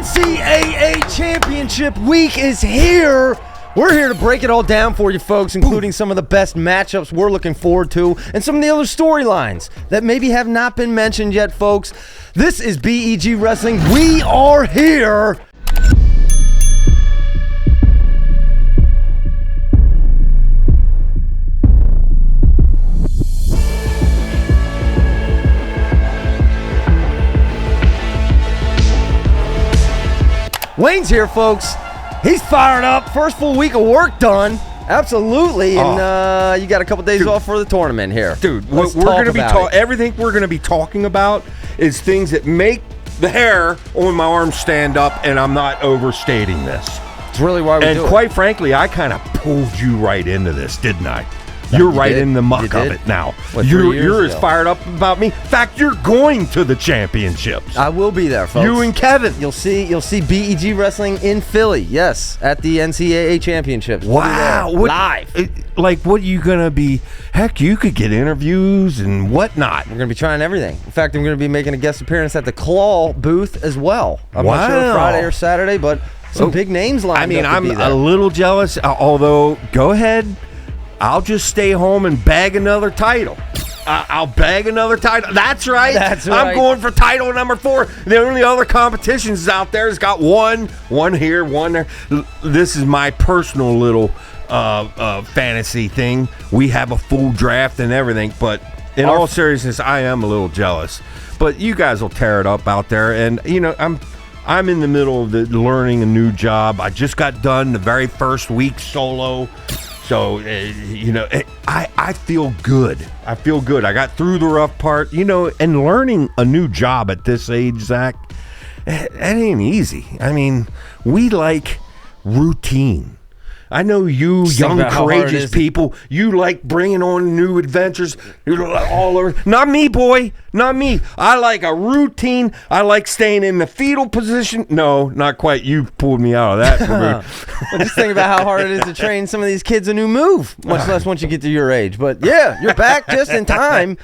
NCAA Championship Week is here. We're here to break it all down for you folks, including some of the best matchups we're looking forward to and some of the other storylines that maybe have not been mentioned yet, folks. This is BEG Wrestling. We are here. Wayne's here, folks. He's fired up. First full week of work done. Absolutely. And you got a couple days off for the tournament here. Dude, what we're going to be everything we're going to be talking about is things that make the hair on my arm stand up, and I'm not overstating this. It's really why we do it. And quite frankly, I kind of pulled you right into this, didn't I? You're right in the muck of it now. What, you're as fired up about me. In fact, you're going to the championships. I will be there, folks. You and Kevin. You'll see BEG Wrestling in Philly. Yes, at the NCAA Championships. Wow. Live. What are you going to be? Heck, you could get interviews and whatnot. We're going to be trying everything. In fact, I'm going to be making a guest appearance at the Claw booth as well. I'm not sure if Friday or Saturday, but some big names lined up. I mean, I'm a little jealous, although go ahead. I'll just stay home and bag another title. I'll bag another title. That's right. I'm going for title number 4. The only other competitions out there has got one here, one there. This is my personal little fantasy thing. We have a full draft and everything, but in all seriousness, I am a little jealous. But you guys will tear it up out there, and you know I'm in the middle of learning a new job. I just got done the very first week solo. So, I feel good. I feel good. I got through the rough part, and learning a new job at this age, Zach, that ain't easy. I mean, we like routine. I know you young, courageous people, you like bringing on new adventures all over. Not me, boy. Not me. I like a routine. I like staying in the fetal position. No, not quite. You pulled me out of that. Well, just think about how hard it is to train some of these kids a new move, much less once you get to your age. But, yeah, you're back just in time.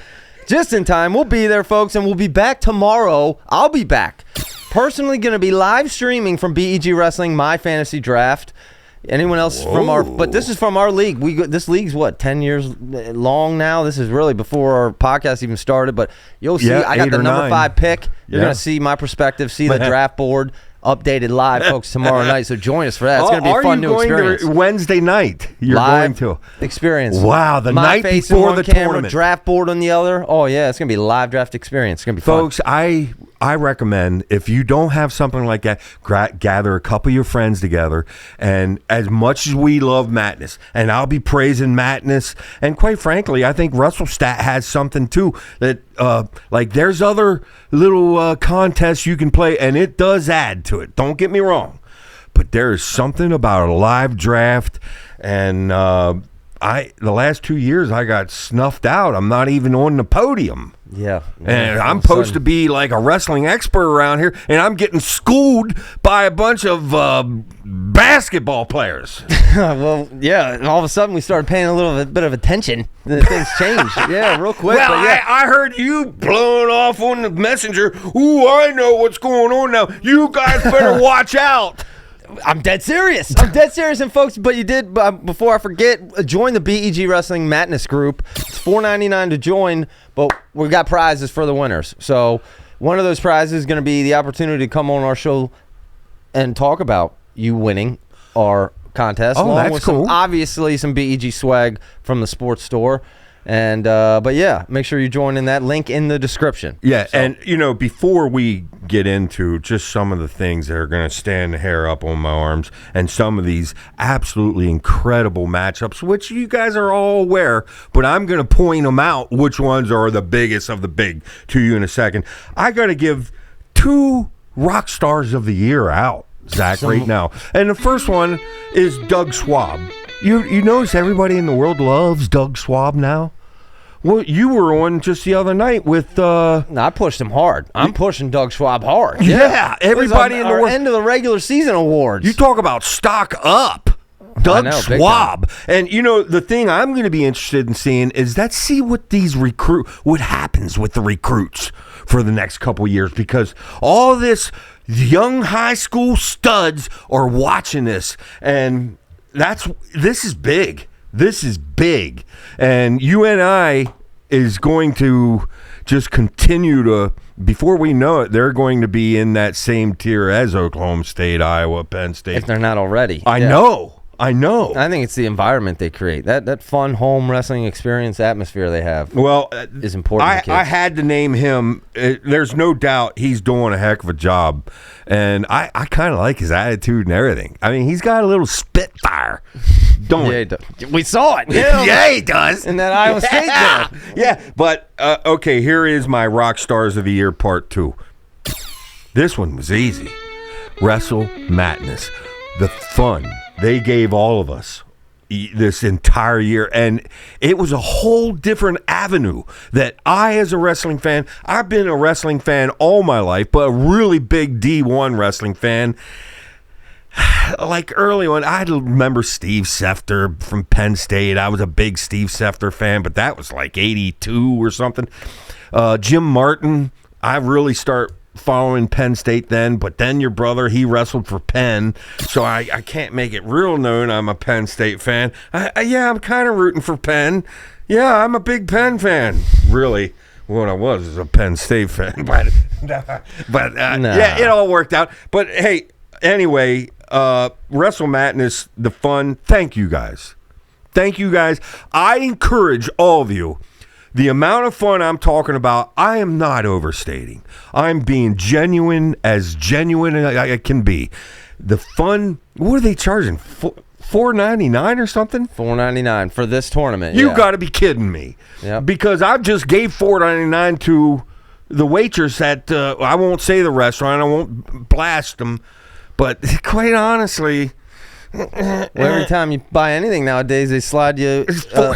Just in time. We'll be there, folks, and we'll be back tomorrow. I'll be back. Personally going to be live streaming from BEG Wrestling, my fantasy draft. Anyone else from our, but this is from our league. This league's what, 10 years long now? This is really before our podcast even started, but you'll see I got the number 5 pick. You're going to see my perspective, see the draft board updated live, folks, tomorrow night. So join us for that. It's going to be a fun new experience. Wednesday night, you're live going to experience. Wow, the night before the tournament. Draft board on the other. Oh yeah, it's going to be a live draft experience. It's going to be fun. Folks, I recommend, if you don't have something like that, gather a couple of your friends together. And as much as we love Madness, and I'll be praising Madness, and quite frankly, I think WrestleStat has something too that, like there's other little contests you can play, and it does add to it. Don't get me wrong. But there is something about a live draft, and the last 2 years I got snuffed out. I'm not even on the podium. Yeah. And I'm supposed to be like a wrestling expert around here, and I'm getting schooled by a bunch of basketball players. Well, yeah, and all of a sudden we started paying a little bit of attention. Things changed. Yeah, real quick. Well, but yeah. I heard you blowing off on the messenger. Ooh, I know what's going on now. You guys better watch out. I'm dead serious. And folks, but you did, before I forget, join the BEG Wrestling Madness group. It's $4.99 to join, but we've got prizes for the winners. So one of those prizes is going to be the opportunity to come on our show and talk about you winning our contest. Oh, that's cool. Obviously some BEG swag from the sports store. And but yeah, make sure you join in that link in the description. Yeah, so. And before we get into just some of the things that are going to stand the hair up on my arms and some of these absolutely incredible matchups, which you guys are all aware, but I'm going to point them out, which ones are the biggest of the big, to you in a second. I got to give 2 rock stars of the year out, Zach, right now. And the first one is Doug Schwab. You notice everybody in the world loves Doug Schwab now? Well, you were on just the other night with... No, I pushed him hard. I'm pushing Doug Schwab hard. Yeah, everybody in the world... end of the regular season awards. You talk about stock up. Doug Schwab. And, the thing I'm going to be interested in seeing is see what these what happens with the recruits for the next couple years, because all this young high school studs are watching this, and this is big. This is big, and UNI is going to just continue to, before we know it, they're going to be in that same tier as Oklahoma State, Iowa, Penn State. If they're not already. I know. I think it's the environment they create. That fun home wrestling experience atmosphere they have is important to kids. I had to name him. There's no doubt he's doing a heck of a job. And I kind of like his attitude and everything. I mean, he's got a little spitfire. We saw it. Yeah, he does. In that Iowa State game. Yeah, but, okay, here is my Rock Stars of the Year Part 2. This one was easy. WrestleMATNESS. The fun they gave all of us this entire year, and it was a whole different avenue that I, as a wrestling fan, I've been a wrestling fan all my life, but a really big D1 wrestling fan. Like early on, I remember Steve Sefter from Penn State. I was a big Steve Sefter fan, but that was like 82 or something. Jim Martin, I really start following Penn State then, but then your brother, he wrestled for Penn, so I can't make it real known I'm a Penn State fan. I'm kind of rooting for Penn. Yeah, I'm a big Penn fan. Really, what I was is a Penn State fan, but yeah, it all worked out. But hey, anyway, WrestleMATNESS, the fun. Thank you guys. I encourage all of you. The amount of fun I'm talking about, I am not overstating. I'm being genuine as I can be. The fun, what are they charging? $4.99 or something? $4.99 for this tournament. You got to be kidding me. Yep. Because I just gave $4.99 to the waitress at, I won't say the restaurant, I won't blast them, but quite honestly, every time you buy anything nowadays, they slide you.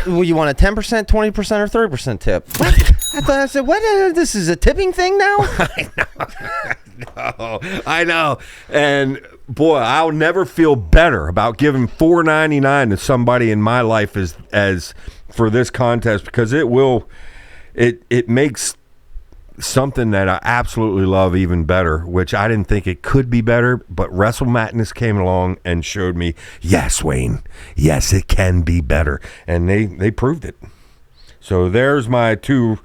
You want a 10%, 20%, or 30% tip? What? I said, what? This is a tipping thing now? I know. And boy, I'll never feel better about giving $4.99 to somebody in my life as for this contest, because it makes something that I absolutely love even better, which I didn't think it could be better, but WrestleMATNESS came along and showed me, yes, Wayne, yes, it can be better, and they proved it. So there's my 2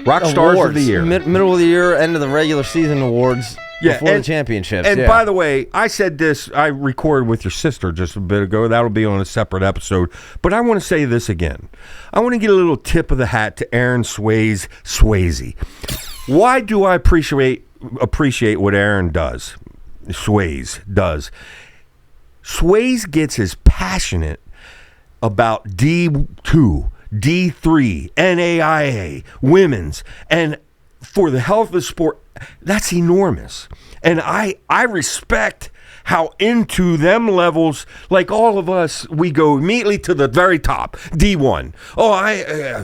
Rock Stars of the Year. Middle of the year, end of the regular season awards. Before the championships. And by the way, I said this, I recorded with your sister just a bit ago. That'll be on a separate episode. But I want to say this again. I want to get a little tip of the hat to Aaron Swayze. Why do I appreciate what Aaron does? Swayze does. Swayze gets as passionate about D2, D3, NAIA, women's, and for the health of the sport. That's enormous. And I respect how into them levels, like all of us, we go immediately to the very top, D1.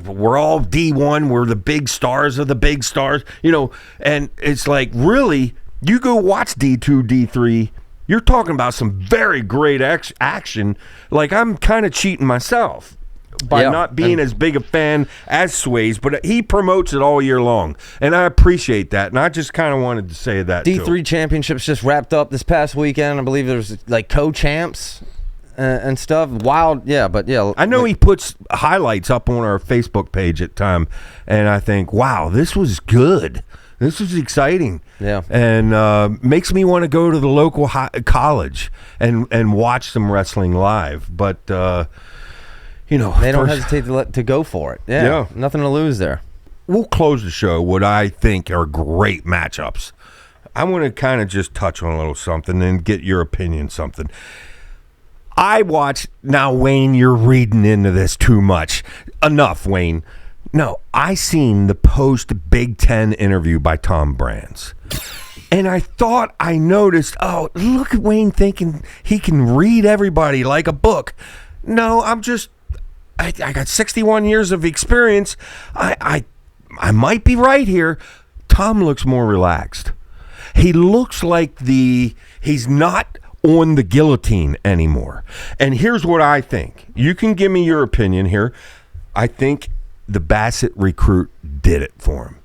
We're all D1. We're the big stars of the big stars, and it's like, really, you go watch D2, D3, you're talking about some very great action. Like, I'm kind of cheating myself by not being as big a fan as Swayze, but he promotes it all year long, and I appreciate that, and I just kind of wanted to say that, D3 championships just wrapped up this past weekend. I believe there's, like, co-champs and stuff. Wild, I know he puts highlights up on our Facebook page at time, and I think, wow, this was good. This was exciting. Yeah. And makes me want to go to the local college and watch some wrestling live, but they don't hesitate to go for it. Yeah, nothing to lose there. We'll close the show what I think are great matchups. I want to kind of just touch on a little something and get your opinion something. I watched, now Wayne, you're reading into this too much. Enough, Wayne. No, I seen the post Big Ten interview by Tom Brands. And I thought I noticed, look at Wayne thinking he can read everybody like a book. No, I got 61 years of experience. I might be right here. Tom looks more relaxed. He looks like he's not on the guillotine anymore. And here's what I think. You can give me your opinion here. I think the Bassett recruit did it for him.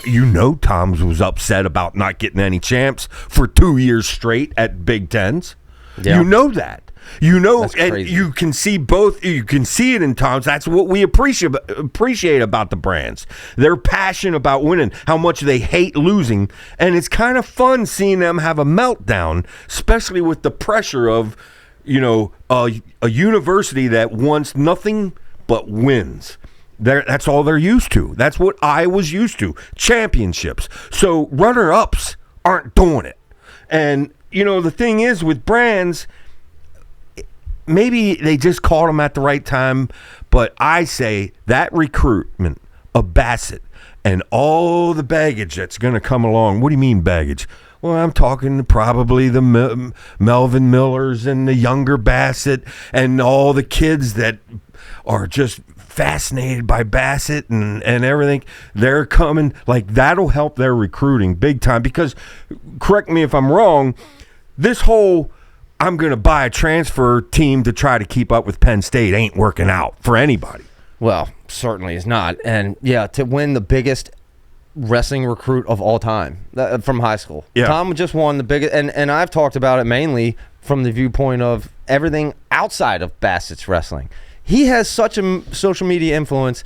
You know, Tom's was upset about not getting any champs for 2 years straight at Big Tens. Yeah. You know that. You know, and you can see both. You can see it in Tom's. That's what we appreciate about the brands. They're passionate about winning, how much they hate losing, and it's kind of fun seeing them have a meltdown, especially with the pressure of, you know, a university that wants nothing but wins. That's all they're used to. That's what I was used to. Championships. So runner-ups aren't doing it. And, you know, the thing is with brands, maybe they just caught him at the right time, but I say that recruitment of Bassett and all the baggage that's going to come along. What do you mean baggage? Well, I'm talking probably the Melvin Millers and the younger Bassett and all the kids that are just fascinated by Bassett and everything. They're coming. Like, that'll help their recruiting big time because, correct me if I'm wrong, this whole I'm going to buy a transfer team to try to keep up with Penn State ain't working out for anybody. Well, certainly is not. And, yeah, to win the biggest wrestling recruit of all time from high school. Yeah. Tom just won the biggest, and I've talked about it mainly from the viewpoint of everything outside of Bassett's wrestling. He has such a social media influence.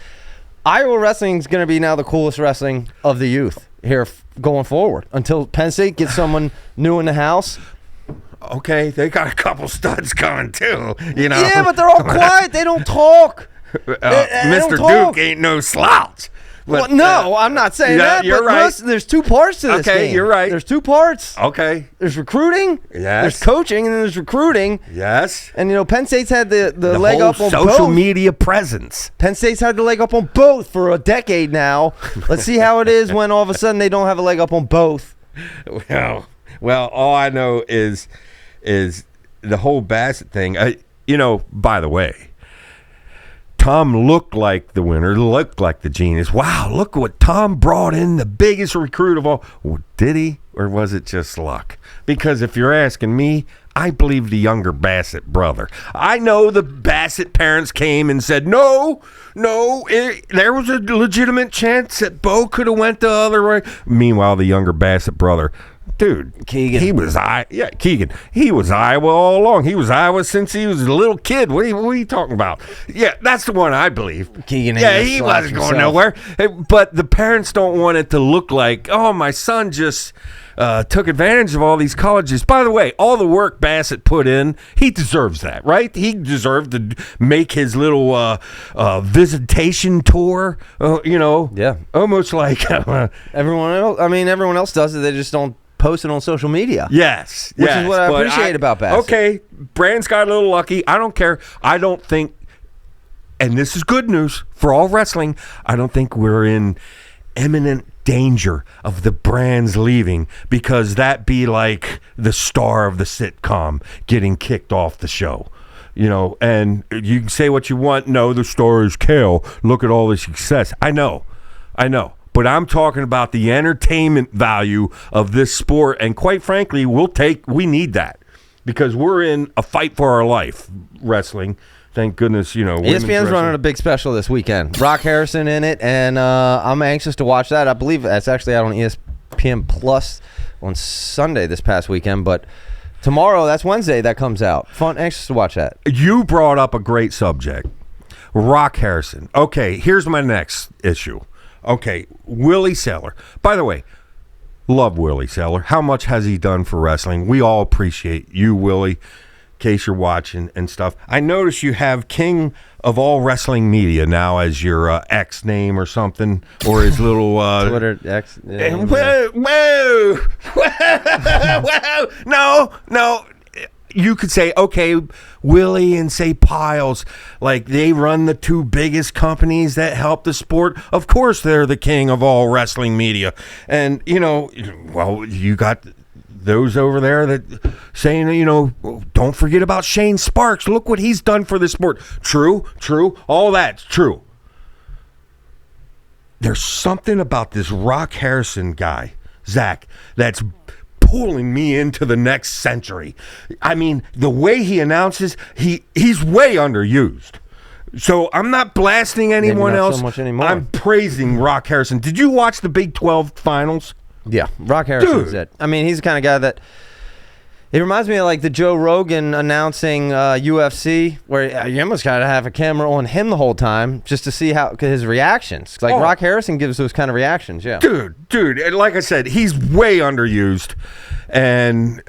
Iowa wrestling is going to be now the coolest wrestling of the youth here going forward until Penn State gets someone new in the house. Okay, they got a couple studs coming too, you know. Yeah, but they're all quiet. They don't talk. Mr. Duke ain't no slouch. But, well, no, I'm not saying that. You're but right. Listen, there's two parts to this game. Okay, you're right. There's two parts. Okay. There's recruiting. Yes. There's coaching, and then there's recruiting. Yes. And, you know, Penn State's had the leg up on both. Social media presence. Penn State's had the leg up on both for a decade now. Let's see how it is when all of a sudden they don't have a leg up on both. Well, all I know is the whole Bassett thing. You know, by the way, Tom looked like the winner, looked like the genius. Wow, look what Tom brought in, the biggest recruit of all. Well, did he, or was it just luck? Because if you're asking me, I believe the younger Bassett brother. I know the Bassett parents came and said, no, there was a legitimate chance that Bo could have went the other way. Meanwhile, the younger Bassett brother, dude, Keegan. Keegan. He was Iowa all along. He was Iowa since he was a little kid. What are you talking about? Yeah, that's the one I believe. Keegan. Yeah, he wasn't going nowhere. But the parents don't want it to look like, oh, my son just took advantage of all these colleges. By the way, all the work Bassett put in, he deserves that, right? He deserved to make his little visitation tour, you know. Yeah. Almost like everyone else. I mean, everyone else does it. They just don't post it on social media. Yes. Which is what I appreciate about Bassett. Okay, Brand's got a little lucky. I don't care. I don't think, and this is good news for all wrestling, I don't think we're in imminent danger of the brands leaving, because that be like the star of the sitcom getting kicked off the show. You know, and you can say what you want. No, the star is Kale. Look at all the success. I know. But I'm talking about the entertainment value of this sport, and quite frankly, we need that because we're in a fight for our life, wrestling. Thank goodness, you know. ESPN's running a big special this weekend. Rock Harrison in it, and I'm anxious to watch that. I believe that's actually out on ESPN Plus on Sunday this past weekend, but tomorrow, that's Wednesday, that comes out. Fun, anxious to watch that. You brought up a great subject. Rock Harrison. Okay, here's my next issue. Okay, Willie Seller. By the way, love Willie Seller. How much has he done for wrestling? We all appreciate you, Willie, in case you're watching and stuff. I notice you have King of all wrestling media now as your X name or something, or his little Twitter X. Yeah, whoa. No. You could say, okay, Willie and say Piles, like they run the two biggest companies that help the sport. Of course, they're the king of all wrestling media. And, you know, well, you got those over there that saying, you know, don't forget about Shane Sparks. Look what he's done for the sport. True. All that's true. There's something about this Rock Harrison guy, Zach, that's pulling me into the next century. I mean, the way he announces, he's way underused. So I'm not blasting anyone else. So much anymore. I'm praising Rock Harrison. Did you watch the Big 12 finals? Yeah, Rock Harrison's it. I mean, he's the kind of guy that it reminds me of like the Joe Rogan announcing UFC, where you almost got to have a camera on him the whole time just to see how his reactions. Like Rock Harrison gives those kind of reactions. Yeah, dude. And like I said, he's way underused, and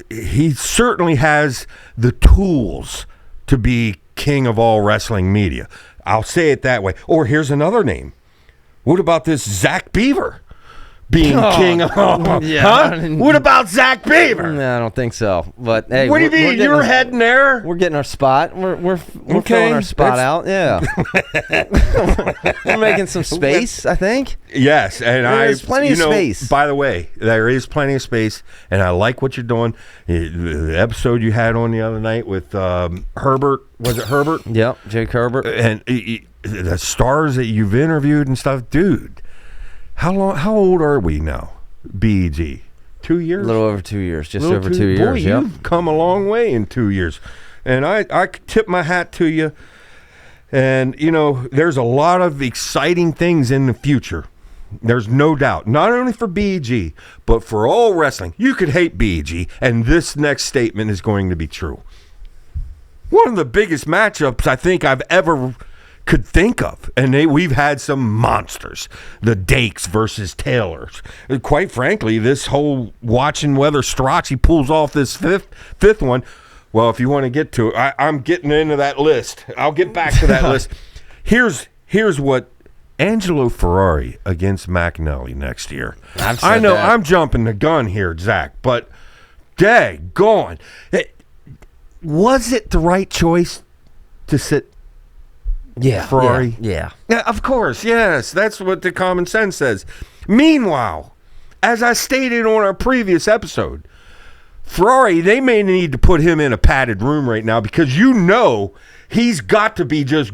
he certainly has the tools to be king of all wrestling media. I'll say it that way. Or here's another name. What about this Zach Beaver being king of all? Yeah. Huh? What about Zach Beaver? No, I don't think so. But hey, what do you mean? You're heading there? We're getting our spot. We're filling our spot out. Yeah. We're making some space, I think. Yes, and there's plenty of space. By the way, there is plenty of space, and I like what you're doing. The episode you had on the other night with Herbert, was it Herbert? Yep, Jake Herbert. And the stars that you've interviewed and stuff, dude. How old are we now? BEG? 2 years? A little over 2 years, just over 2 years. Boy, you've come a long way in 2 years. And I tip my hat to you. And, there's a lot of exciting things in the future. There's no doubt. Not only for BEG, but for all wrestling. You could hate BEG, and this next statement is going to be true. One of the biggest matchups I think I've ever could think of, and we've had some monsters. The Dakes versus Taylors. Quite frankly, this whole watching whether Strachey pulls off this fifth one. Well, if you want to get to it, I'm getting into that list. I'll get back to that list. Here's what Angelo Ferrari against McNally next year. I know I'm jumping the gun here, Zach, but daggone. Was it the right choice to sit Ferrari? Yeah, of course, yes. That's what the common sense says. Meanwhile, as I stated on our previous episode, Ferrari, they may need to put him in a padded room right now because he's got to be just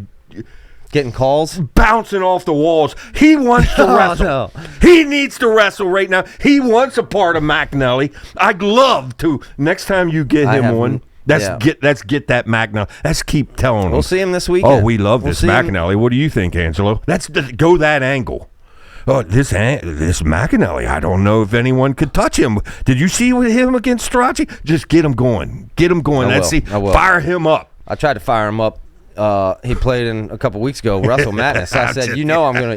getting calls, bouncing off the walls. He wants to wrestle. No. He needs to wrestle right now. He wants a part of McNally. I'd love to. Next time you get him on. Let's get that McNally. Let's keep telling him. We'll see him this weekend. Oh, we love this McNally. What do you think, Angelo? Let's go that angle. Oh, this McNally, I don't know if anyone could touch him. Did you see with him against Strachey? Just get him going. Let's see. Fire him up. I tried to fire him up. He played in a couple weeks ago, WrestleMATNESS. I said,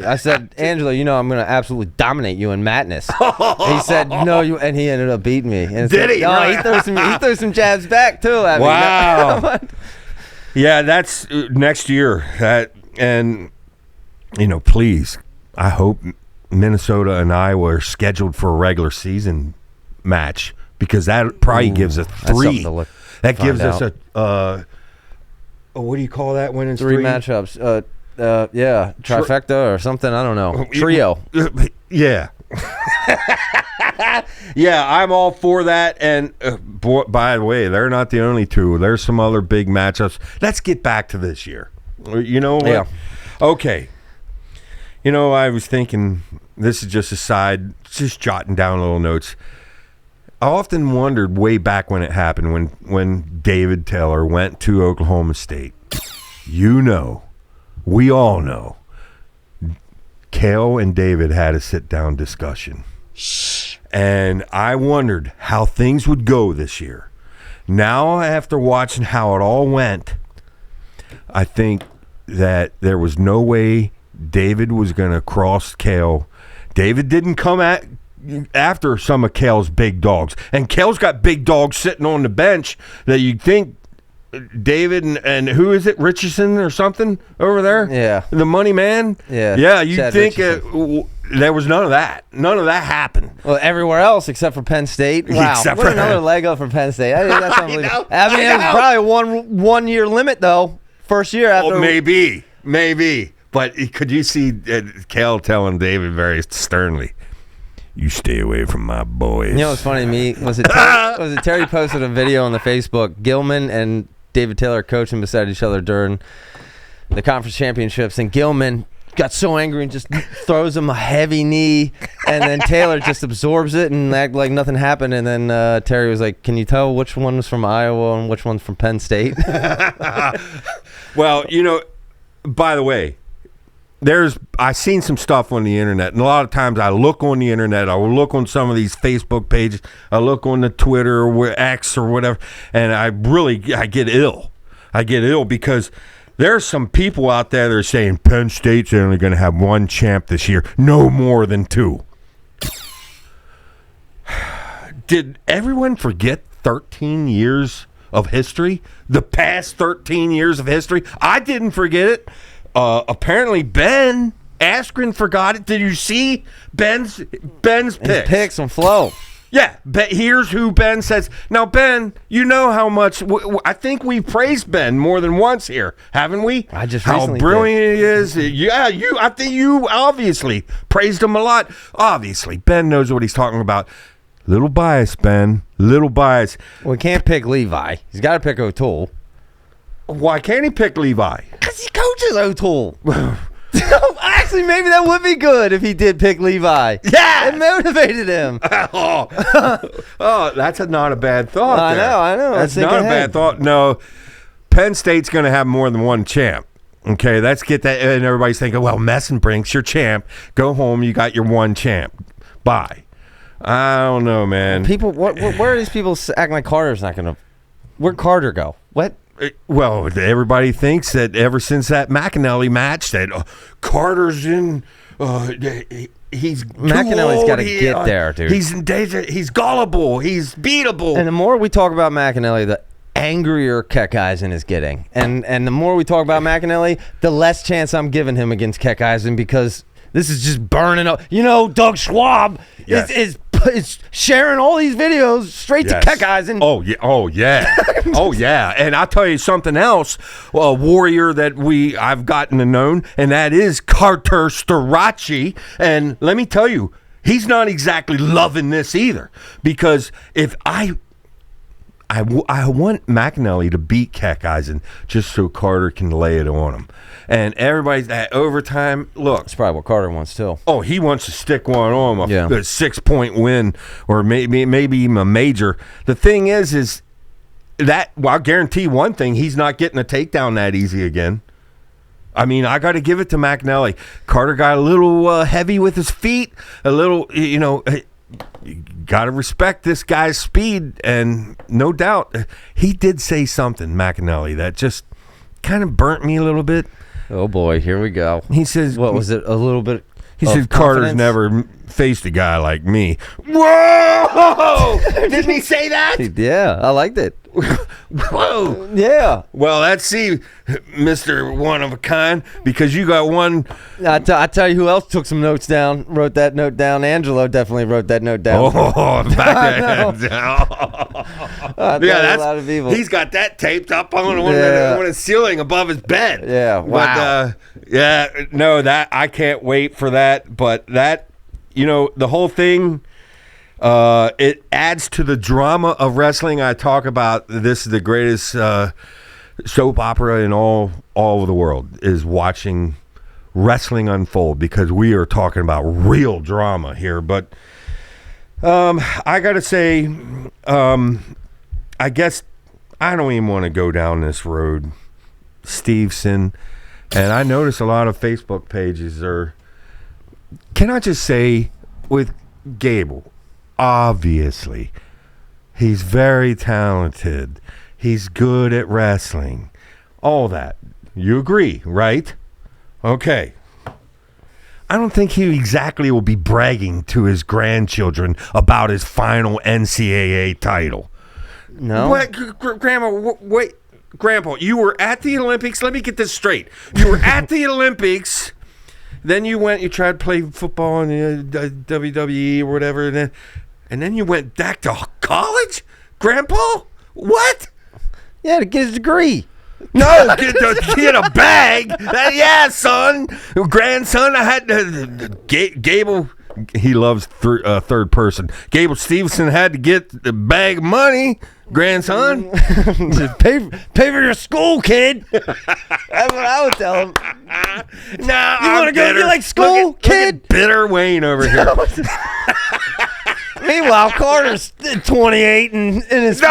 I said, Angelo, I'm gonna absolutely dominate you in Madness. He said, no, and he ended up beating me. And did he? No, he threw some jabs back too. Wow. Yeah, that's next year. Please, I hope Minnesota and Iowa are scheduled for a regular season match because that probably gives us three. That gives us what do you call that when it's three matchups? Trifecta or something. I don't know. Trio. Yeah. Yeah, I'm all for that. And by the way, they're not the only two. There's some other big matchups. Let's get back to this year. You know what? Yeah. Okay. I was thinking, this is just a side, just jotting down little notes. I often wondered way back when it happened, when David Taylor went to Oklahoma State. We all know, Cale and David had a sit-down discussion. And I wondered how things would go this year. Now, after watching how it all went, I think that there was no way David was going to cross Cale. David didn't come after some of Cale's big dogs. And Cale's got big dogs sitting on the bench that you'd think David and who is it, Richardson or something over there? Yeah. The money man? Yeah. Yeah, you'd think there was none of that. None of that happened. Well, everywhere else except for Penn State. Wow. What another leg up for Penn State. That's unbelievable. I mean, it was probably one year limit, though. First year after. Oh, maybe. But could you see Cale telling David very sternly, you stay away from my boys? You know what's funny to me? Was it Terry posted a video on the Facebook, Gilman and David Taylor coaching beside each other during the conference championships, and Gilman got so angry and just throws him a heavy knee, and then Taylor just absorbs it and act like nothing happened. And then Terry was like, "Can you tell which one was from Iowa and which one's from Penn State?" Well, by the way, I've seen some stuff on the internet, and a lot of times I look on the internet, I will look on some of these Facebook pages, I look on the Twitter or X or whatever, and I get ill. I get ill because there's some people out there that are saying Penn State's only going to have one champ this year, no more than 2. Did everyone forget 13 years of history? The past 13 years of history? I didn't forget it. Apparently Ben Askren forgot it. Did you see Ben's picks? His picks on Flow. Yeah, here's who Ben says. Now, Ben, you know how much I think we've praised Ben more than once here, haven't we? I just how recently brilliant did. he is. Yeah, I think you obviously praised him a lot. Obviously, Ben knows what he's talking about. Little bias, Ben. Little bias. We can't pick Levi. He's got to pick O'Toole. Why can't he pick Levi? Because he coaches O'Toole. Actually, maybe that would be good if he did pick Levi. Yeah, it motivated him. That's not a bad thought. I know. That's not a bad thought. No, Penn State's going to have more than one champ. Okay, let's get that. And everybody's thinking, well, Messenbrink's your champ. Go home. You got your one champ. Bye. I don't know, man. People, where are these people acting like Carter's not going to? Where'd Carter go? What? Well, everybody thinks that ever since that McAnally match that Carter's in. He's McAnally's got to get there, dude. He's gullible. He's beatable. And the more we talk about McAnally, the angrier Keckeisen is getting. And the more we talk about McAnally, the less chance I'm giving him against Keckeisen because this is just burning up. Doug Schwab is sharing all these videos straight to Keckeisen. Oh yeah. And I'll tell you something else, a warrior that I've gotten to know, and that is Carter Starachi. And let me tell you, he's not exactly loving this either, because if I want McAnally to beat Keckeisen just so Carter can lay it on him. And everybody's at overtime. Look, that's probably what Carter wants too. Oh, he wants to stick one on him, a 6-point win, or maybe even a major. The thing is that, well, I'll guarantee one thing: he's not getting a takedown that easy again. I mean, I got to give it to McAnally. Carter got a little heavy with his feet, a little, you got to respect this guy's speed, and no doubt he did say something, McAnally, that just kind of burnt me a little bit. Oh boy, here we go. He says, "What was it? A little bit." He said, "Carter's never faced a guy like me." Whoa! Didn't he say that? Yeah, I liked it. Whoa! Yeah. Well, let's see, Mr. One of a Kind, because you got one. I tell you who else took some notes down, wrote that note down. Angelo definitely wrote that note down. Oh, back yeah, a lot of people. He's got that taped up on the ceiling above his bed. Yeah, wow. But, that I can't wait for that. But that, the whole thing. It adds to the drama of wrestling. I talk about this is the greatest soap opera in all of the world, is watching wrestling unfold, because we are talking about real drama here. But I gotta say, I guess I don't even want to go down this road, Steveson. And I notice a lot of Facebook pages are, can I just say, with Gable, obviously, he's very talented. He's good at wrestling. All that. You agree, right? Okay. I don't think he exactly will be bragging to his grandchildren about his final NCAA title. No. What, Grandma, wait. Grandpa, you were at the Olympics. Let me get this straight. You were at the Olympics. Then you tried to play football in the WWE or whatever, and then you went back to college? Grandpa? What? Yeah, to get his degree. No, get a bag. Yeah, son. Grandson, I had Gable. He loves third person. Gable Steveson had to get the bag of money. grandson. Just pay for your school, kid. That's what I would tell him. No, you want to go? You like school, kid? Look at bitter Wayne over here. Meanwhile, Carter's 28 and in his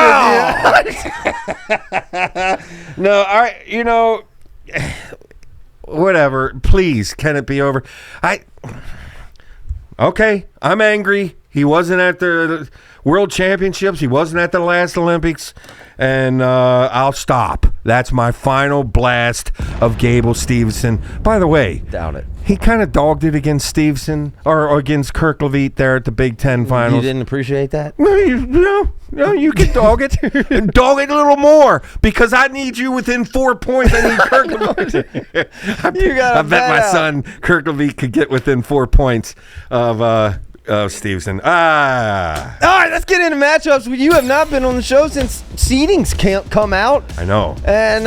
No, whatever. Please, can it be over? Okay, I'm angry. He wasn't at the World Championships. He wasn't at the last Olympics. And I'll stop. That's my final blast of Gable Steveson. By the way, doubt it. He kind of dogged it against Steveson or against Kirk Levitt there at the Big Ten Finals. You didn't appreciate that? No, you can dog it. Dog it a little more because I need you within 4 points. I need Kirk Levitt. I bet my son Kirk Levitt could get within 4 points of Steveson. All right, let's get into matchups. You have not been on the show since seedings can't come out. I know. And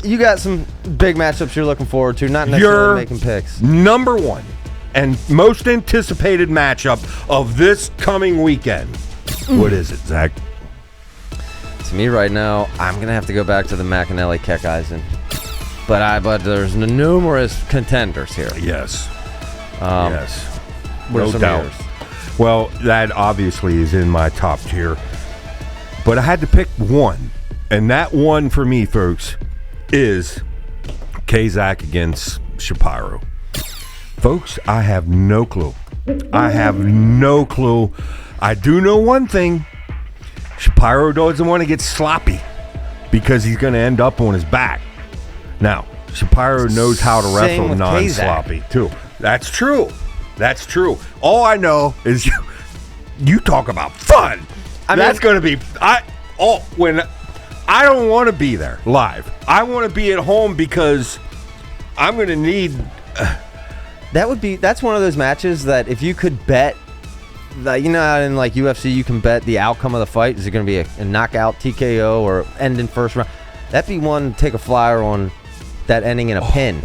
you got some big matchups you're looking forward to, not necessarily making picks. Number one and most anticipated matchup of this coming weekend. What is it, Zach? To me right now, I'm going to have to go back to the McAnally Keckeisen. But there's numerous contenders here. Yes. Yes. What No doubt. Yours? Well, that obviously is in my top tier. But I had to pick one. And that one for me, folks, is Kazak against Shapiro. Folks, I have no clue. I do know one thing. Shapiro doesn't want to get sloppy because he's going to end up on his back. Now, Shapiro knows how to wrestle non-sloppy, too. That's true. All I know is you talk about fun. That's going to be when I don't want to be there live. I want to be at home because I'm going to need. That's one of those matches that if you could bet, you know, how in like UFC you can bet the outcome of the fight. Is it going to be a knockout, TKO, or end in first round? That'd be one to take a flyer on that ending in a pin.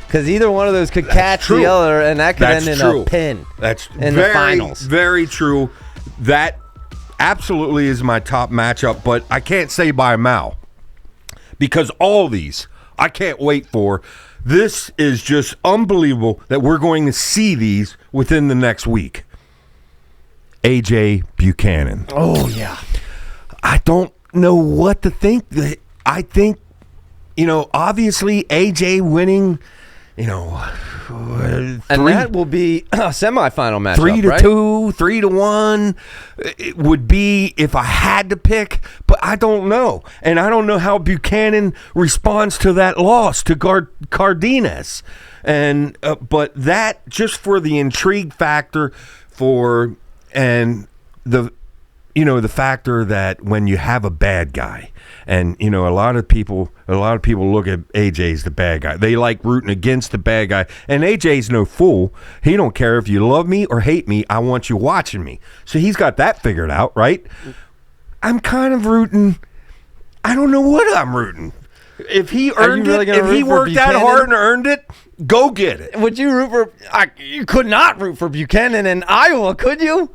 Because either one of those could catch the other, and that could end in a pin. That's in the finals. Very true. That absolutely is my top matchup, but I can't say by mouth because all these I can't wait for. This is just unbelievable that we're going to see these within the next week. AJ Buchanan. Oh yeah. I don't know what to think. I think, obviously AJ winning. And that will be a semifinal matchup, 3-2, 3-1. It would be if I had to pick, but I don't know. And I don't know how Buchanan responds to that loss to Cardenas. And but that just for the intrigue factor the factor that when you have a bad guy, and a lot of people look at AJ as the bad guy. They like rooting against the bad guy, and AJ's no fool. He don't care if you love me or hate me. I want you watching me. So he's got that figured out, right? I'm kind of rooting. I don't know what I'm rooting. If he earned it, if he worked that hard and earned it, go get it. Would you root for? You could not root for Buchanan in Iowa, could you?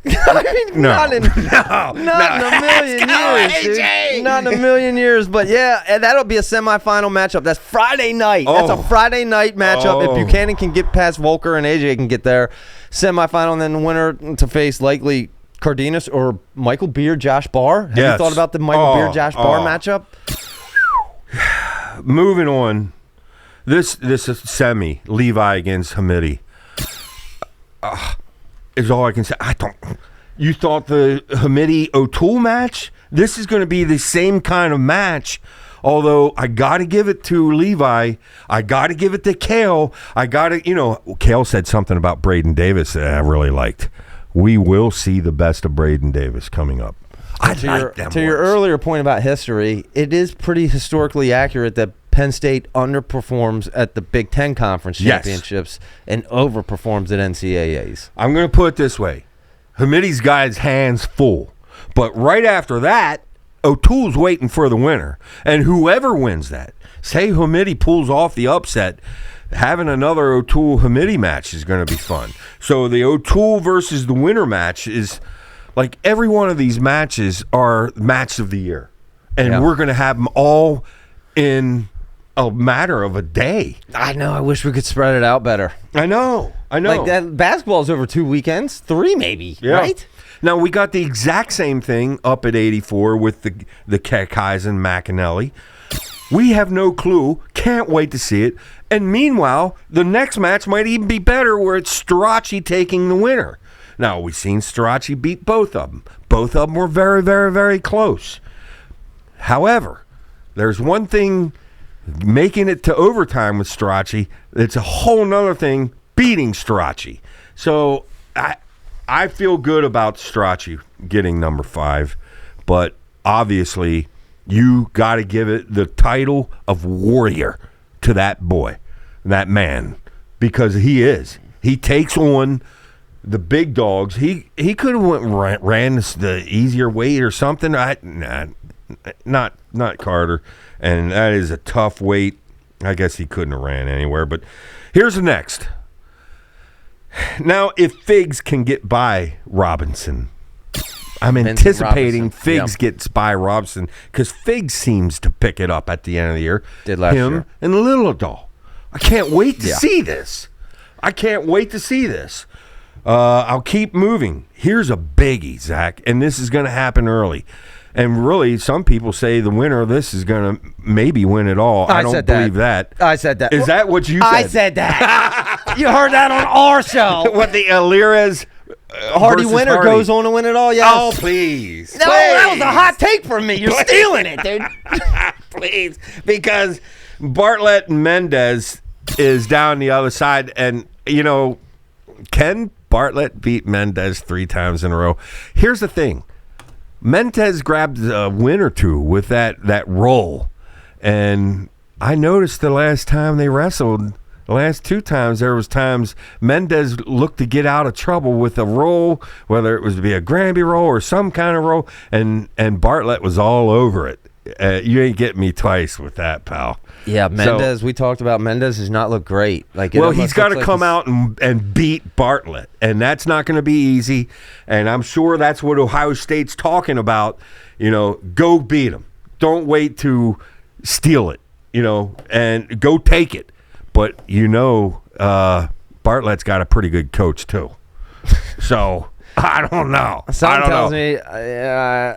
I mean, not in a million years, dude. Not in a million years. But yeah, and that'll be a semifinal matchup. That's Friday night. That's a Friday night matchup. If Buchanan can get past Volker and AJ can get there, semifinal, and then the winner to face likely Cardenas or Michael Beard, Josh Barr. Have you thought about the Michael Beard, Josh Barr matchup? Moving on. This is semi Levi against Hamidi. Is all I can say. You thought the Hamidi O'Toole match? This is going to be the same kind of match. Although I got to give it to Levi. I got to give it to Kale. Kale said something about Braden Davis that I really liked. We will see the best of Braden Davis coming up. To your earlier point about history, it is pretty historically accurate that Penn State underperforms at the Big Ten Conference Championships and overperforms at NCAAs. I'm going to put it this way. Hamidi's got his hands full. But right after that, O'Toole's waiting for the winner. And whoever wins that, say Hamidi pulls off the upset, having another O'Toole-Hamidi match is going to be fun. So the O'Toole versus the winner match is like every one of these matches are match of the year, and we're going to have them all in a matter of a day. I know. I wish we could spread it out better. I know. Like that basketball's over 2 weekends, 3 maybe, right? Now, we got the exact same thing up at 84 with the Kaizen McAnally. We have no clue. Can't wait to see it. And meanwhile, the next match might even be better where it's Strachey taking the winner. Now, we've seen Strachey beat both of them. Both of them were very, very, very close. However, there's one thing making it to overtime with Strachey. It's a whole nother thing beating Strachey. So I feel good about Strachey getting number 5, but obviously you got to give it the title of warrior to that boy, that man, because he is. He takes on the big dogs. He could have ran the easier weight or something. Not Carter, and that is a tough weight. I guess he couldn't have ran anywhere. But here's the next. Now, if Figs can get by Robinson, I'm anticipating Figs gets by Robinson because Figs seems to pick it up at the end of the year. Did last year. And Littledahl. I can't wait to see this. I'll keep moving. Here's a biggie, Zach, and this is going to happen early. And really, some people say the winner of this is going to maybe win it all. I don't believe that. I said that. Is that what you said? I said that. You heard that on our show. What, the Alirez Hardy winner goes on to win it all? Yes. Oh, please. No, that was a hot take from me. You're stealing it, dude. Please. Because Bartlett and Mendez is down the other side. And, you know, can Bartlett beat Mendez 3 times in a row? Here's the thing. Mendez grabbed a win or two with that roll. And I noticed the last time they wrestled, the last 2 times, there was times Mendez looked to get out of trouble with a roll, whether it was to be a Granby roll or some kind of roll, and Bartlett was all over it. You ain't getting me twice with that, pal. Yeah, Mendez, we talked about Mendez does not look great. He's got to come out and beat Bartlett, and that's not going to be easy. And I'm sure that's what Ohio State's talking about. You know, go beat him. Don't wait to steal it, you know, and go take it. But, you know, Bartlett's got a pretty good coach, too. So, I don't know. Something tells me I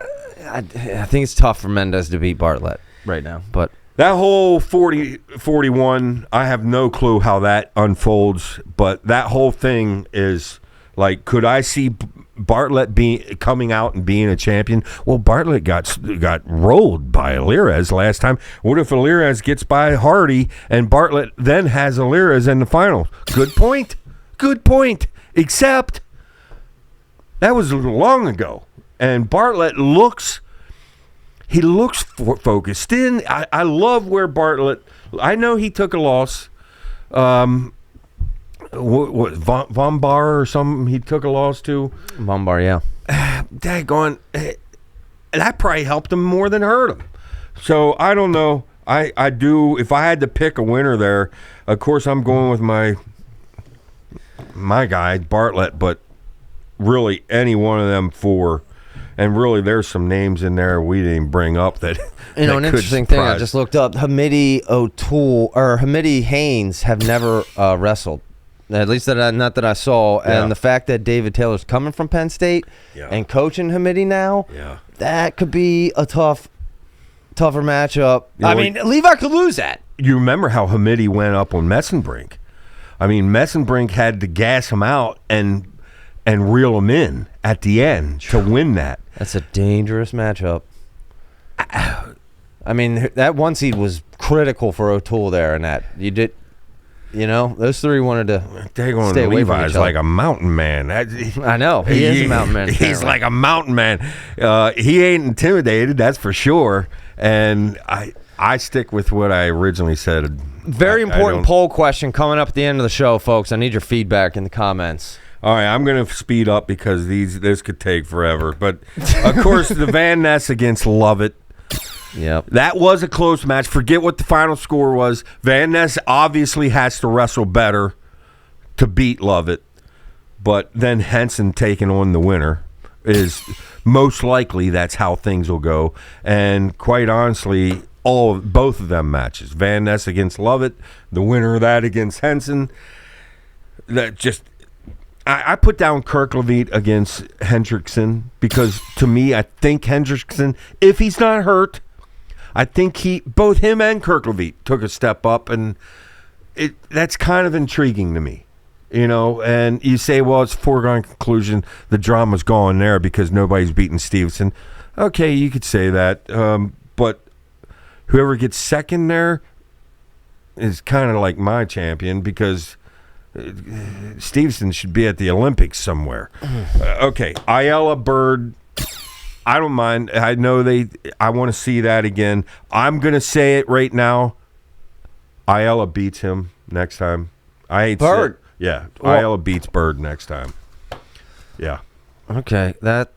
think it's tough for Mendez to beat Bartlett right now. But that whole 40-41, I have no clue how that unfolds. But that whole thing is, like, could I see Bartlett coming out and being a champion? Well, Bartlett got rolled by Alirez last time. What if Alirez gets by Hardy and Bartlett then has Alirez in the final? Good point. Except that was long ago, and Bartlett looks focused in. I love where Bartlett. I know he took a loss. What Von Bar or something he took a loss to? Von Bar, yeah. Daggone, that probably helped him more than hurt him. So I don't know. I do. If I had to pick a winner there, of course I'm going with my guy Bartlett, but really any one of them 4. And really, there's some names in there we didn't bring up that. You know, an interesting thing I just looked up: Hamidi O'Toole or Hamidi Haynes have never wrestled. At least not that I saw. Yeah. And the fact that David Taylor's coming from Penn State and coaching Hamidi now, that could be a tougher matchup. You know, I mean, Levi could lose that. You remember how Hamidi went up on Messenbrink? I mean, Messenbrink had to gas him out and reel him in at the end to win that. That's a dangerous matchup. I mean, that 1 seed was critical for O'Toole there, and that you did. You know, those 3 wanted to stay away from each other. Levi's like a mountain man. I know. He is a mountain man. He's like a mountain man. He ain't intimidated, that's for sure. And I stick with what I originally said. Very important poll question coming up at the end of the show, folks. I need your feedback in the comments. All right, I'm going to speed up because this could take forever. But, of course, the Van Ness against Lovett. Yep. That was a close match. Forget what the final score was. Van Ness obviously has to wrestle better to beat Lovett. But then Henson taking on the winner. is most likely that's how things will go. And quite honestly, both of them matches, Van Ness against Lovett, the winner of that against Henson, that just I put down Kirkleviet against Hendrickson because to me, I think Hendrickson, if he's not hurt, I think both him and Kirkleviet took a step up, and that's kind of intriguing to me. And you say, well, it's a foregone conclusion. The drama's gone there because nobody's beaten Steveson. Okay, you could say that. But whoever gets second there is kind of like my champion because Steveson should be at the Olympics somewhere. Okay, Ayala, Bird, I don't mind. I know I want to see that again. I'm going to say it right now. Ayala beats him next time. I hate Bird. Yeah, Ayala beats Bird next time. Yeah. Okay, that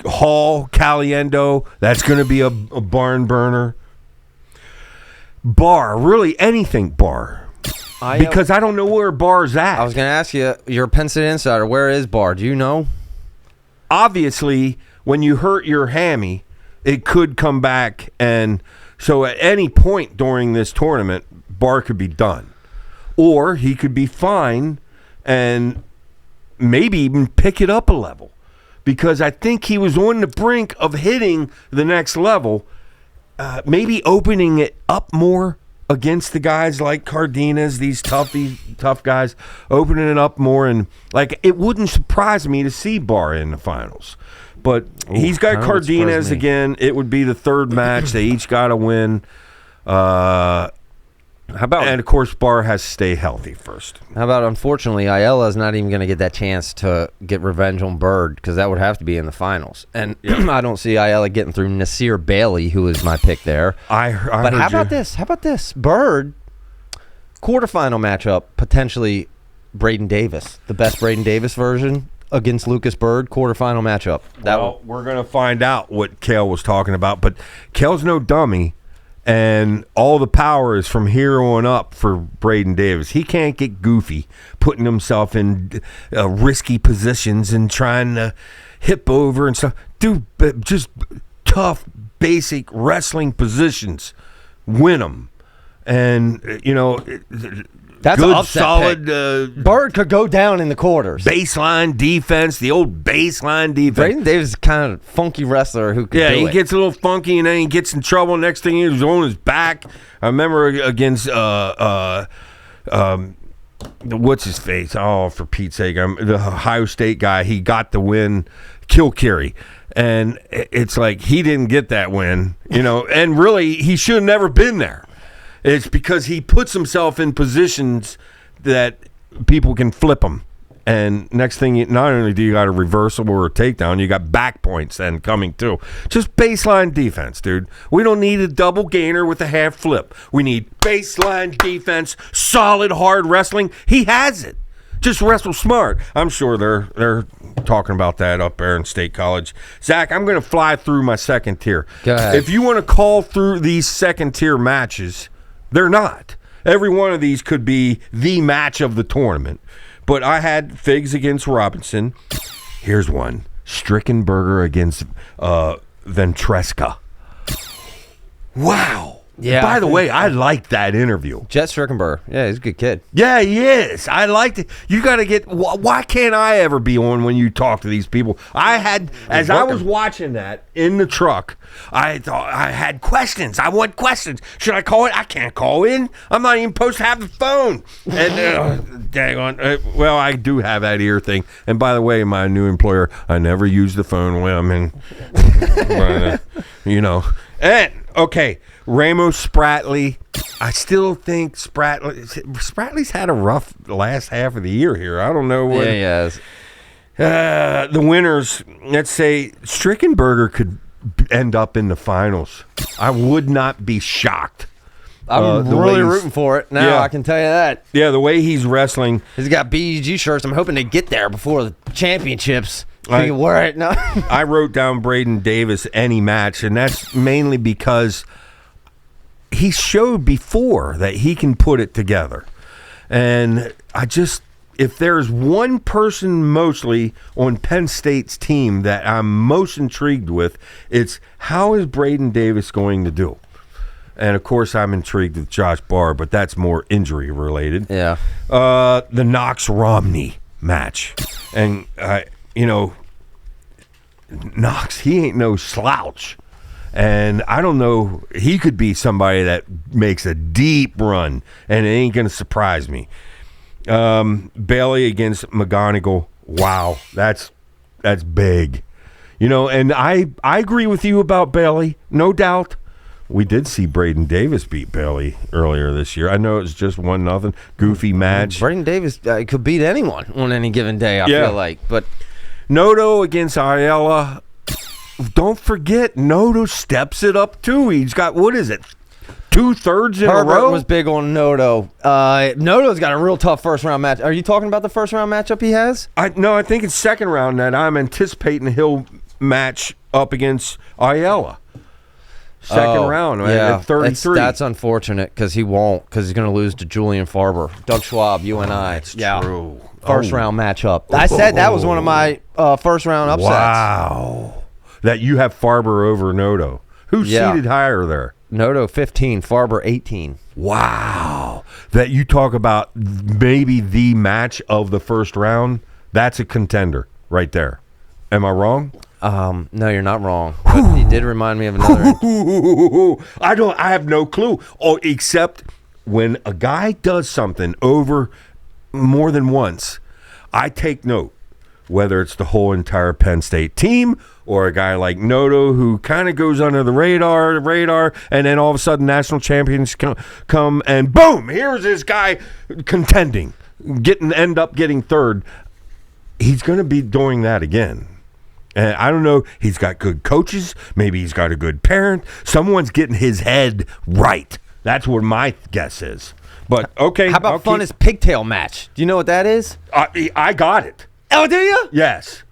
Hall, Caliendo, that's going to be a barn burner. Bar, really anything Bar. Because I don't know where Bar's at. I was going to ask you, you're a Penn State insider. Where is Bar? Do you know? Obviously, when you hurt your hammy, it could come back. And so at any point during this tournament, Bar could be done. Or he could be fine and maybe even pick it up a level. Because I think he was on the brink of hitting the next level, maybe opening it up more against the guys like Cardenas, these tough guys, opening it up more. And like it wouldn't surprise me to see Bar in the finals. But he's got Cardenas again. It would be the third match. They each got to win. And of course, Bar has to stay healthy first. How about, unfortunately, Ayala's not even going to get that chance to get revenge on Bird because that would have to be in the finals. And I don't see Ayala getting through Nasir Bailey, who is my pick there. But how about this? How about this? Bird, quarterfinal matchup, potentially Braden Davis, the best Braden Davis version against Lucas Bird, quarterfinal matchup. We're going to find out what Kale was talking about, but Kale's no dummy. And all the power is from here on up for Braden Davis. He can't get goofy, putting himself in risky positions and trying to hip over and stuff. Dude, just tough, basic wrestling positions. Win them. And, that's good, an upset solid. Bird could go down in the quarters. Baseline defense, the old baseline defense. Braden Davis is kind of funky wrestler who could do it. Yeah, he gets a little funky and then he gets in trouble. Next thing he's on his back. I remember against what's his face? Oh, for Pete's sake, the Ohio State guy. He got the win, Kilkerry. And it's like he didn't get that win, and really he should have never been there. It's because he puts himself in positions that people can flip him. And next thing, not only do you got a reversal or a takedown, you got back points then coming too. Just baseline defense, dude. We don't need a double gainer with a half flip. We need baseline defense, solid, hard wrestling. He has it. Just wrestle smart. I'm sure they're talking about that up there in State College. Zach, I'm going to fly through my second tier. Go ahead. If you want to call through these second tier matches, they're not. Every one of these could be the match of the tournament. But I had Figs against Robinson. Here's one. Strickenberger against Ventresca. Wow. Yeah. By the way, I liked that interview. Jet Strickenberger. Yeah, he's a good kid. Yeah, he is. I liked it. You got to get. Why can't I ever be on when you talk to these people? I was watching that in the truck, I thought I had questions. I want questions. Should I call it? I can't call in. I'm not even supposed to have the phone. And dang on. Well, I do have that ear thing. And by the way, my new employer, I never use the phone when I'm in. And okay. Ramos Spratley. I still think Spratley's had a rough last half of the year here. I don't know what. Yeah, he has. The winners, let's say Strickenberger could end up in the finals. I would not be shocked. I'm really rooting for it now. Yeah. I can tell you that. Yeah, the way he's wrestling. He's got BEG shirts. I'm hoping to get there before the championships. I can wear it now. I wrote down Braden Davis any match, and that's mainly because he showed before that he can put it together. And if there's one person mostly on Penn State's team that I'm most intrigued with, it's how is Braden Davis going to do? And, of course, I'm intrigued with Josh Barr, but that's more injury-related. Yeah. The Knox-Romney match. And, Knox, he ain't no slouch. And I don't know, he could be somebody that makes a deep run, and it ain't going to surprise me. Bailey against McGonigal, wow, that's big. And I agree with you about Bailey, no doubt. We did see Braden Davis beat Bailey earlier this year. I know it was just 1-0, goofy match. Braden Davis could beat anyone on any given day, I feel like. But Noto against Ayala. Don't forget, Noto steps it up, too. He's got, 2/3 in a row? Herbert was big on Noto. Noto's got a real tough first-round match. Are you talking about the first-round matchup he has? No, I think it's second round that I'm anticipating he'll match up against Ayala. Second round, at 33. That's unfortunate because he won't, because he's going to lose to Julian Farber. Doug Schwab, UNI. That's true. First-round matchup. I said that was one of my first-round upsets. Wow. That you have Farber over Noto. Who's seated higher there? Noto 15, Farber 18. Wow. That you talk about maybe the match of the first round. That's a contender right there. Am I wrong? No, you're not wrong. But he did remind me of another. I have no clue. Except when a guy does something over more than once, I take note. Whether it's the whole entire Penn State team or a guy like Noto who kind of goes under the radar, and then all of a sudden national champions come and boom, here's this guy contending, end up getting third. He's going to be doing that again. And I don't know, he's got good coaches. Maybe he's got a good parent. Someone's getting his head right. That's what my guess is. But, okay. How about funnest pigtail match? Do you know what that is? I got it. Oh, do you? Yes.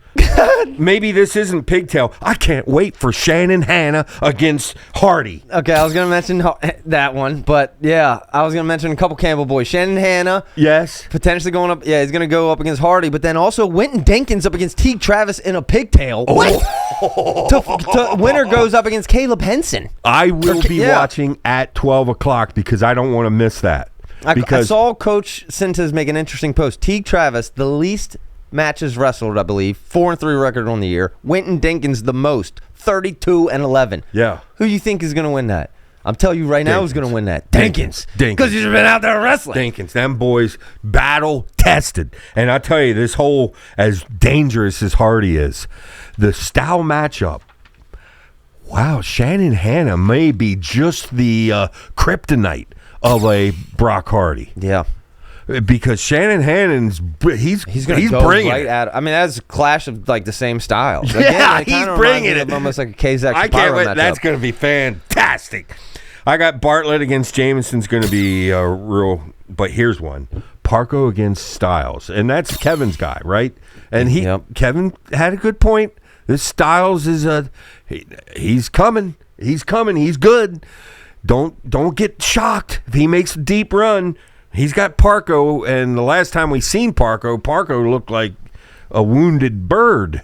Maybe this isn't pigtail. I can't wait for Shannon Hanna against Hardy. Okay, I was going to mention that one, but yeah, I was going to mention a couple Campbell boys. Shannon Hanna. Yes. Potentially going up. Yeah, he's going to go up against Hardy, but then also Winton Dinkins up against Teague Travis in a pigtail. What? Winner goes up against Caleb Henson. I will be watching at 12 o'clock because I don't want to miss that. I saw Coach Sintas make an interesting post. Teague Travis, the least matches wrestled, I believe, 4-3 record on the year. Winton Dinkins the most, 32-11. Yeah. Who do you think is going to win that? I'm telling you right now who's going to win that. Dinkins. Because he's been out there wrestling. Dinkins. Them boys battle tested. And I tell you, this whole, as dangerous as Hardy is, the style matchup, wow, Shannon Hanna may be just the kryptonite of a Brock Hardy. Yeah. Because Shannon Hannon's he's go bringing right it. at it. I mean, that's a clash of like the same styles. Yeah, he's bringing it. Almost like a Kazak. I can't wait. Matchup. That's going to be fantastic. I got Bartlett against Jamieson's going to be real. But here's one: Parco against Styles, and that's Kevin's guy, right? And Kevin had a good point. This Styles is he's coming. He's coming. He's good. Don't get shocked if he makes a deep run. He's got Parco, and the last time we seen Parco looked like a wounded bird,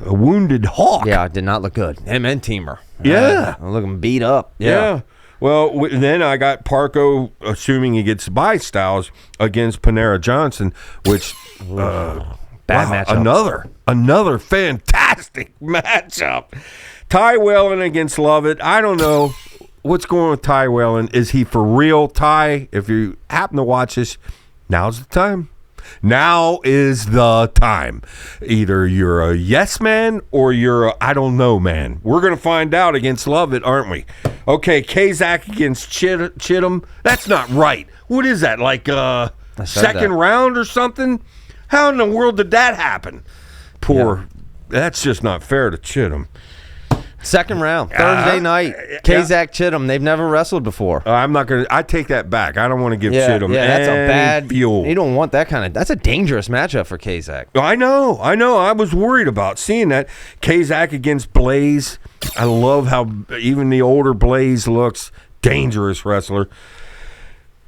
a wounded hawk. Yeah, it did not look good. Him and Teamer. Yeah. Looking beat up. Yeah. Well, then I got Parco, assuming he gets by Styles, against Panera Johnson, which bad matchup. Another fantastic matchup. Ty Whalen against Lovett. I don't know. What's going on with Ty Whalen? Is he for real? Ty, if you happen to watch this, now's the time. Now is the time. Either you're a yes man or you're a I don't know man. We're going to find out against Lovett, aren't we? Okay, Kazak against Chittum. That's not right. What is that, like second round or something? How in the world did that happen? That's just not fair to Chittum. Second round, Thursday night. Kazak Chittum. They've never wrestled before. I'm not going to. I take that back. I don't want to give Chittum that's a bad fuel. You don't want that kind of. That's a dangerous matchup for Kazak. I know. I was worried about seeing that. Kazak against Blaze. I love how even the older Blaze looks. Dangerous wrestler.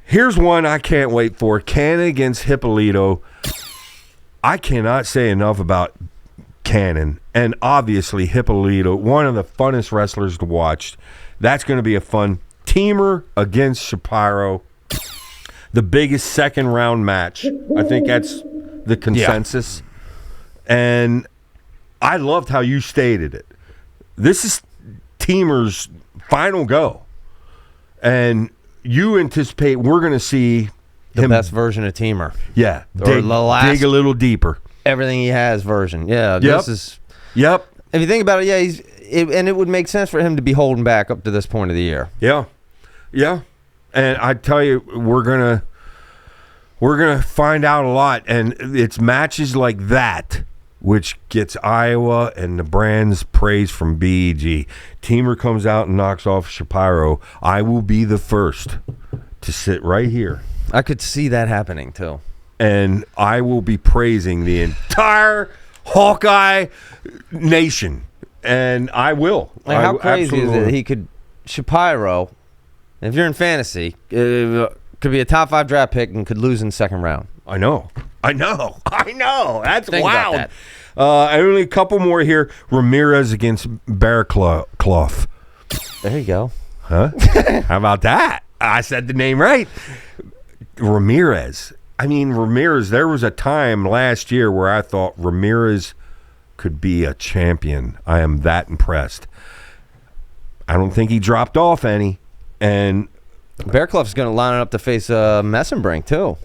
Here's one I can't wait for. Canna against Hippolito. I cannot say enough about Cannon, and obviously Hippolyto, one of the funnest wrestlers to watch. That's going to be a fun teamer against Shapiro. The biggest second round match. I think that's the consensus. Yeah. And I loved how you stated it. This is Teamer's final go. And you anticipate we're going to see the best version of Teamer. Yeah. Or dig a little deeper. Everything he has version. Yeah. Yep. This is. Yep. If you think about it, yeah, and it would make sense for him to be holding back up to this point of the year. Yeah. Yeah. And I tell you, we're gonna find out a lot, and it's matches like that which gets Iowa and the Brands praise from BEG. Teamer comes out and knocks off Shapiro. I will be the first to sit right here. I could see that happening too. And I will be praising the entire Hawkeye nation. And I will. Like how crazy is it? He could Shapiro. If you're in fantasy, could be a top 5 draft pick and could lose in the second round. I know. That's Think wild. about that. Only a couple more here. Ramirez against Bearclough. There you go. Huh? How about that? I said the name right. Ramirez. There was a time last year where I thought Ramirez could be a champion. I am that impressed. I don't think he dropped off any. And Bearclough's going to line up to face Messenbrink too.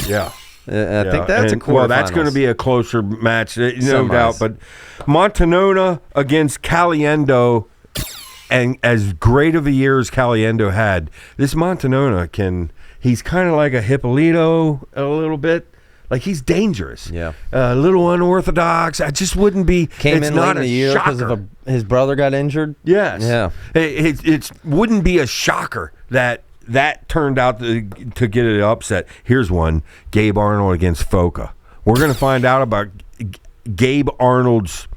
Yeah. I think that's a quarterfinals. Well, that's going to be a closer match, no doubt. But Montanona against Caliendo, and as great of a year as Caliendo had, this Montanona he's kind of like a Hippolyto a little bit. Like, he's dangerous. Yeah. A little unorthodox. I just wouldn't be. Came in late in the year because his brother got injured. Yes. Yeah. It wouldn't be a shocker that turned out to get an upset. Here's one. Gabe Arnold against Foca. We're going to find out about Gabe Arnold's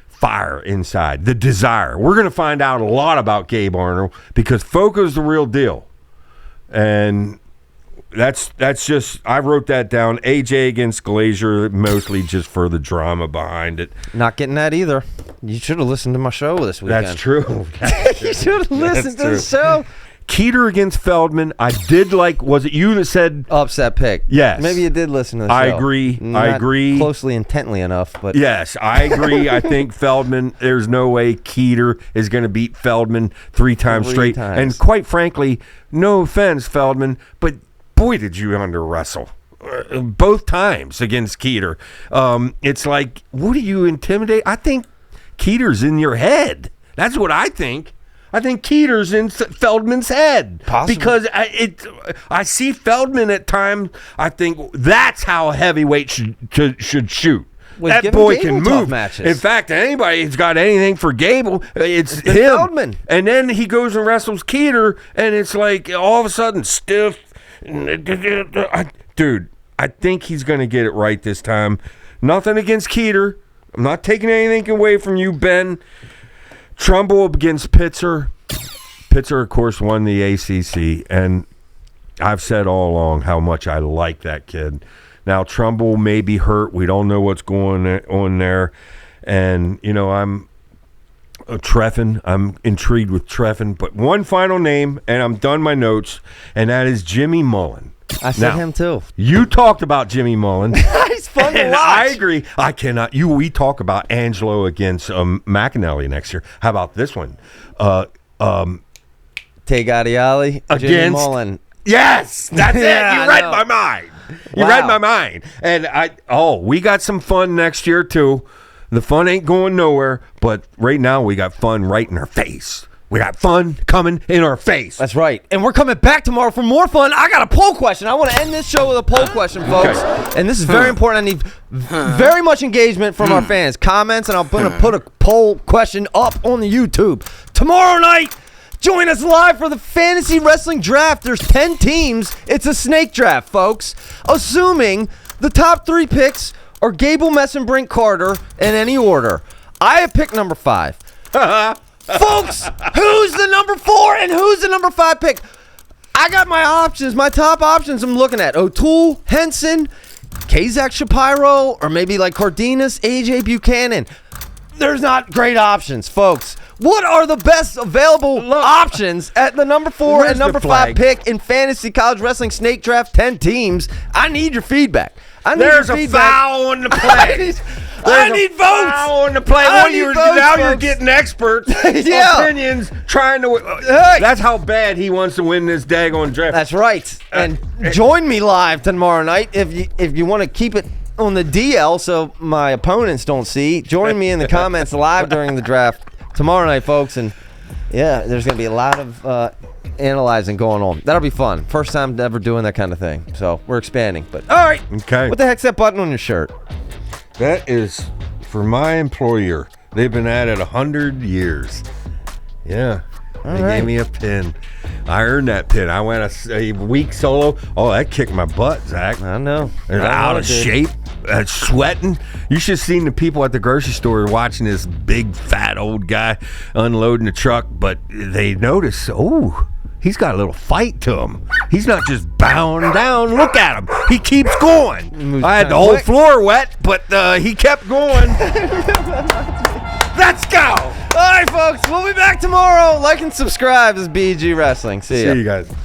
fire inside, the desire. We're going to find out a lot about Gabe Arnold because Foca's the real deal. And that's just, I wrote that down. AJ against Glazier, mostly just for the drama behind it. Not getting that either. You should have listened to my show this weekend. That's true. You should have listened to the show. Keeter against Feldman. I did like, was it you that said? Upset pick. Yes. Maybe you did listen to the show. I agree. Not closely, intently enough, but. Yes, I agree. I think Feldman, there's no way Keeter is going to beat Feldman three times straight. And quite frankly, no offense, Feldman, but boy, did you under wrestle. Both times against Keeter. It's like, what do you intimidate? I think Keeter's in your head. That's what I think. I think Keeter's in Feldman's head. Possibly. Because I see Feldman at times. I think that's how a heavyweight should shoot. That boy can move. Matches. In fact, anybody who's got anything for Gable, it's him. Feldman. And then he goes and wrestles Keeter, and it's like all of a sudden stiff. Dude, I think he's going to get it right this time. Nothing against Keeter. I'm not taking anything away from you, Ben. Trumbull against Pitzer. Pitzer, of course, won the ACC, and I've said all along how much I like that kid. Now, Trumbull may be hurt. We don't know what's going on there. And, I'm Treffin. I'm intrigued with Treffin. But one final name, and I'm done my notes, and that is Jimmy Mullen. I said him too. You talked about Jimmy Mullen. He's fun to watch. I agree. I cannot. We talk about Angelo against McAnally next year. How about this one? Tay Gadiali against Jimmy Mullen. Yes, that's it. You read my mind. You read my mind. And we got some fun next year too. The fun ain't going nowhere, but right now we got fun right in our face. We got fun coming in our face. That's right. And we're coming back tomorrow for more fun. I got a poll question. I want to end this show with a poll question, folks. Okay. And this is very important. I need very much engagement from our fans. Comments, and I'm going to put a poll question up on the YouTube. Tomorrow night, join us live for the Fantasy Wrestling Draft. There's 10 teams. It's a snake draft, folks. Assuming the top 3 picks are Gable, Messenbrink, Carter in any order. I have picked number 5. Folks, who's the number 4 and who's the number 5 pick? I got my options, my top options I'm looking at. O'Toole, Henson, Kazak Shapiro or maybe like Cardenas, AJ Buchanan. There's not great options, folks. What are the best available options at the number 4 and number 5 pick in fantasy college wrestling snake draft 10 teams? I need your feedback. There's a foul on the play. I need votes. Foul on the play. You're getting experts' opinions trying to. That's how bad he wants to win this daggone draft. That's right. And join me live tomorrow night if you want to keep it on the DL so my opponents don't see. Join me in the comments live during the draft tomorrow night, folks. And yeah, there's going to be a lot of analyzing going on. That'll be fun. First time ever doing that kind of thing. So we're expanding. But all right. Okay. What the heck's that button on your shirt? That is for my employer. They've been at it 100 years. Yeah. They gave me a pin. I earned that pin. I went a week solo. Oh, that kicked my butt, Zach. I know. They're out of shape, sweating. You should have seen the people at the grocery store watching this big, fat, old guy unloading the truck, but they notice, he's got a little fight to him. He's not just bowing down. Look at him. He keeps going. I had the whole floor wet, but he kept going. Let's go. All right, folks. We'll be back tomorrow. Like and subscribe. This is BG Wrestling. See ya. See you guys.